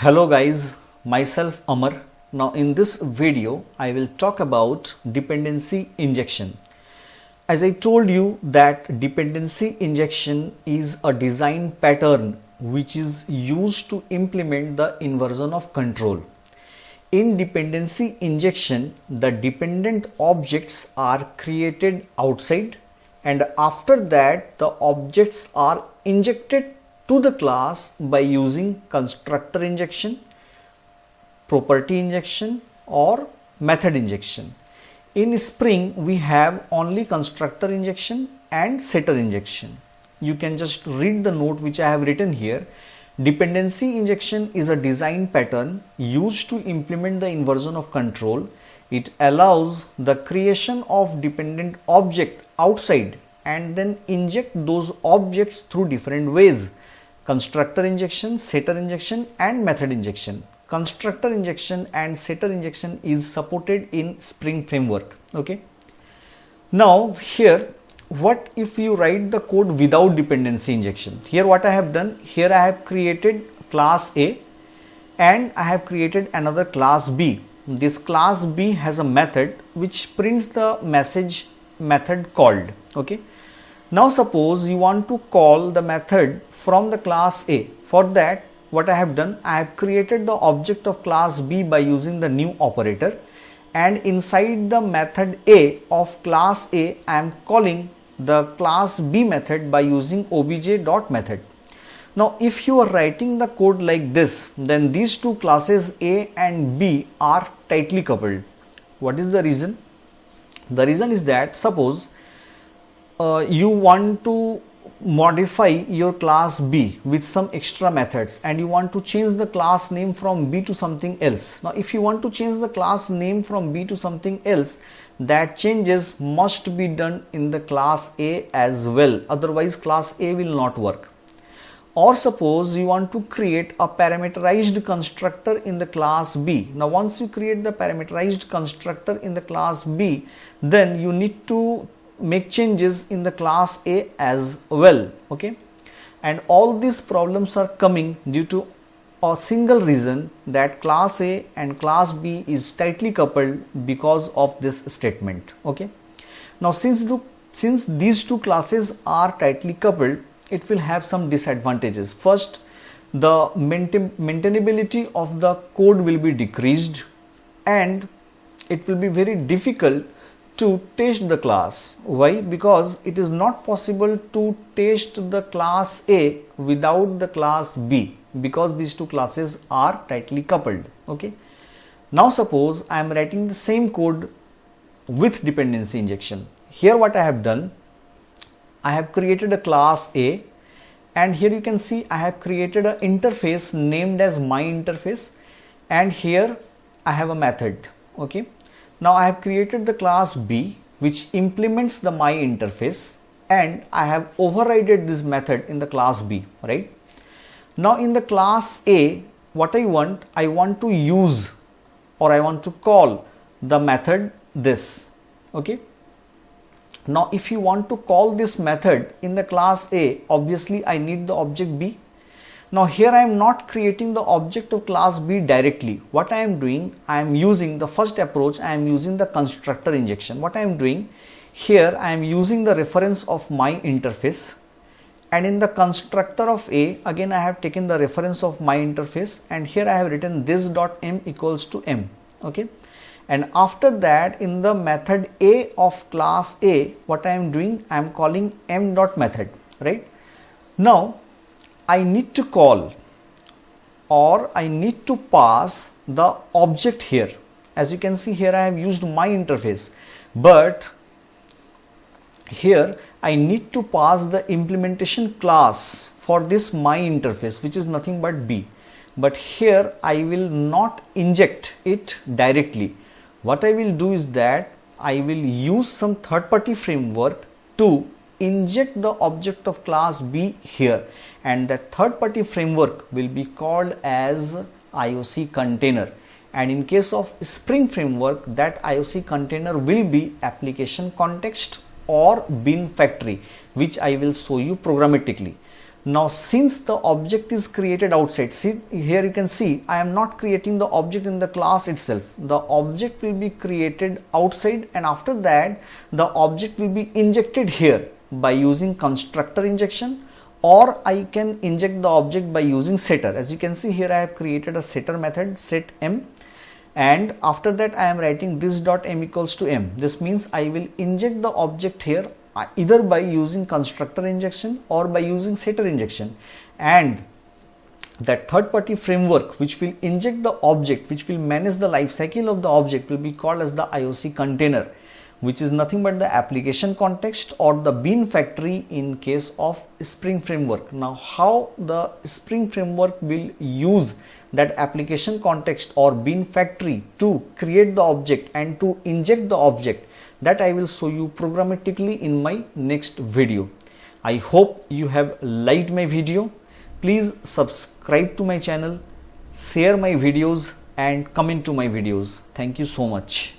Hello guys, myself Amar. Now in this video I will talk about dependency injection. As I told you that dependency injection is a design pattern which is used to implement the inversion of control. In dependency injection, the dependent objects are created outside and after that the objects are injected to the class by using constructor injection, property injection or method injection. In Spring we have only constructor injection and setter injection. You can just read the note which I have written here. Dependency injection is a design pattern used to implement the inversion of control. It allows the creation of dependent object outside and then inject those objects through different ways: constructor injection, setter injection and method injection. Constructor injection and setter injection is supported in Spring framework. Okay. Now here, what if you write the code without dependency injection? Here what I have done, here I have created class A and I have created another class B. This class B has a method which prints the message method called. Okay. Now suppose you want to call the method from the class A. For that, what I have done, I have created the object of class B by using the new operator, and inside the method A of class A I am calling the class B method by using obj.method. Now if you are writing the code like this, then these two classes A and B are tightly coupled. What is the reason? The reason is that suppose you want to modify your class B with some extra methods and you want to change the class name from B to something else. Now if you want to change the class name from B to something else, that changes must be done in the class A as well, otherwise class A will not work. Or suppose you want to create a parameterized constructor in the class B. Now once you create the parameterized constructor in the class B, then you need to make changes in the class A as well. Okay, and all these problems are coming due to a single reason, that class A and class B is tightly coupled because of this statement. Okay, now since these two classes are tightly coupled, it will have some disadvantages. First, the maintainability of the code will be decreased and it will be very difficult to test the class. Why? Because it is not possible to test the class A without the class B, because these two classes are tightly coupled. Okay. Now suppose I am writing the same code with dependency injection. Here what I have done, I have created a class A and here you can see I have created an interface named as my interface, and here I have a method. Okay. Now I have created the class B which implements the my interface and I have overridden this method in the class B, right? Now in the class A, what I want to use or I want to call the method this. Okay. Now if you want to call this method in the class A, obviously I need the object B. Now here I am not creating the object of class B directly. What I am doing, I am using the first approach, I am using the constructor injection. What I am doing here, I am using the reference of my interface, and in the constructor of A, again I have taken the reference of my interface, and here I have written this dot m equals to m. Okay, and after that in the method A of class A, what I am doing, I am calling m dot method, right? Now I need to call or I need to pass the object here. As you can see here I have used my interface, but here I need to pass the implementation class for this my interface, which is nothing but B. But here I will not inject it directly. What I will do is that I will use some third-party framework to inject the object of class B here, and that third-party framework will be called as IOC container, and in case of Spring framework, that IOC container will be application context or bin factory, which I will show you programmatically. Now since the object is created outside, see here you can see I am not creating the object in the class itself. The object will be created outside, and after that the object will be injected here by using constructor injection, or I can inject the object by using setter. As you can see here, I have created a setter method, set m, and after that I am writing this dot m equals to m. This means I will inject the object here either by using constructor injection or by using setter injection, and that third party framework which will inject the object, which will manage the life cycle of the object, will be called as the IOC container, which is nothing but the application context or the bean factory in case of Spring framework. Now how the Spring framework will use that application context or bean factory to create the object and to inject the object, that I will show you programmatically in my next video. I hope you have liked my video. Please subscribe to my channel, share my videos and comment to my videos. Thank you so much.